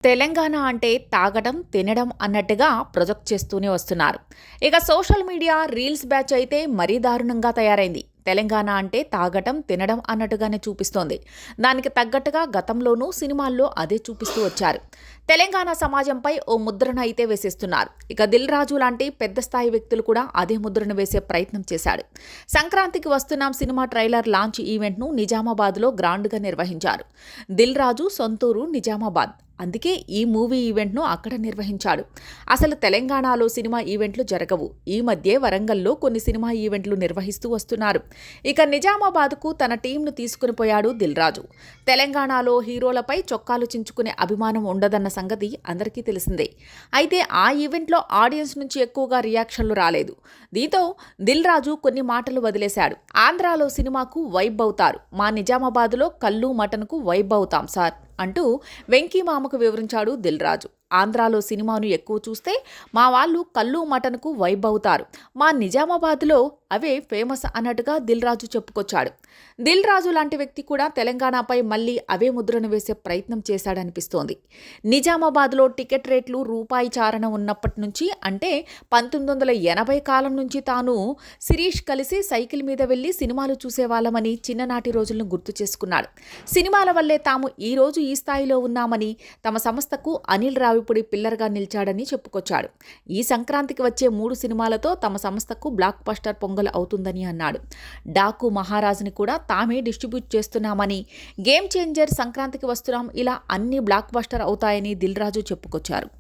తెలంగాణ అంటే తాగడం, తినడం అన్నట్టుగా ప్రొజెక్ట్ చేస్తూనే వస్తున్నారు. ఇక సోషల్ మీడియా రీల్స్ బ్యాచ్ అయితే మరీ దారుణంగా తయారైంది. తెలంగాణ అంటే తాగటం, తినడం అన్నట్టుగానే చూపిస్తోంది. దానికి తగ్గట్టుగా గతంలోనూ సినిమాల్లో అదే చూపిస్తూ వచ్చారు. తెలంగాణ సమాజంపై ఓ ముద్రను అయితే వేసేస్తున్నారు. ఇక దిల్ రాజు లాంటి పెద్ద స్థాయి వ్యక్తులు కూడా అదే ముద్రను వేసే ప్రయత్నం చేశాడు. సంక్రాంతికి వస్తున్నాం సినిమా ట్రైలర్ లాంచ్ ఈవెంట్ను నిజామాబాద్లో గ్రాండ్గా నిర్వహించారు. దిల్ రాజు సొంతూరు నిజామాబాద్. అందుకే ఈ మూవీ ఈవెంట్ను అక్కడ నిర్వహించాడు. అసలు తెలంగాణలో సినిమా ఈవెంట్లు జరగవు. ఈ మధ్యే వరంగల్లో కొన్ని సినిమా ఈవెంట్లు నిర్వహిస్తూ వస్తున్నారు. ఇక నిజామాబాద్కు తన టీంను తీసుకుని పోయాడు దిల్ రాజు. తెలంగాణలో హీరోలపై చొక్కాలు చించుకునే అభిమానం ఉండదన్న సంగతి అందరికీ తెలిసిందే. అయితే ఆ ఈవెంట్లో ఆడియన్స్ నుంచి ఎక్కువగా రియాక్షన్లు రాలేదు. దీంతో దిల్ రాజు కొన్ని మాటలు వదిలేశాడు. ఆంధ్రాలో సినిమాకు వైబ్ అవుతారు, మా నిజామాబాద్లో కల్లు మటన్కు వైబ్ అవుతాం సార్ అంటూ వెంకీ మామకు వివరించాడు దిల్ రాజు. ఆంధ్రాలో సినిమాను ఎక్కువ చూస్తే మా వాళ్ళు కల్లు మటన్కు వైబ్ అవుతారు, మా నిజామాబాద్లో అవే ఫేమస్ అన్నట్టుగా దిల్ రాజు చెప్పుకొచ్చాడు. దిల్ రాజు లాంటి వ్యక్తి కూడా తెలంగాణపై మళ్లీ అవే ముద్రను వేసే ప్రయత్నం చేశాడనిపిస్తోంది. నిజామాబాద్లో టికెట్ రేట్లు రూపాయి చారణ ఉన్నప్పటి నుంచి, అంటే 1980 కాలం నుంచి తాను శిరీష్ కలిసి సైకిల్ మీద వెళ్లి సినిమాలు చూసేవాళ్లమని చిన్ననాటి రోజులను గుర్తు చేసుకున్నాడు. సినిమాల వల్లే తాము ఈ రోజు ఈ స్థాయిలో ఉన్నామని, తమ సంస్థకు అనిల్ రావిపూడి పిల్లర్గా నిలిచాడని చెప్పుకొచ్చాడు. ఈ సంక్రాంతికి వచ్చే 3 సినిమాలతో తమ సంస్థకు బ్లాక్ బస్టర్ పొంగల్ అవుతుందని అన్నాడు. డాకు మహారాజ్ని కూడా తామే డిస్ట్రిబ్యూట్ చేస్తున్నామని, గేమ్ చేంజర్, సంక్రాంతికి వస్తున్నాం ఇలా అన్ని బ్లాక్ బస్టర్ అవుతాయని దిల్ రాజు చెప్పుకొచ్చారు.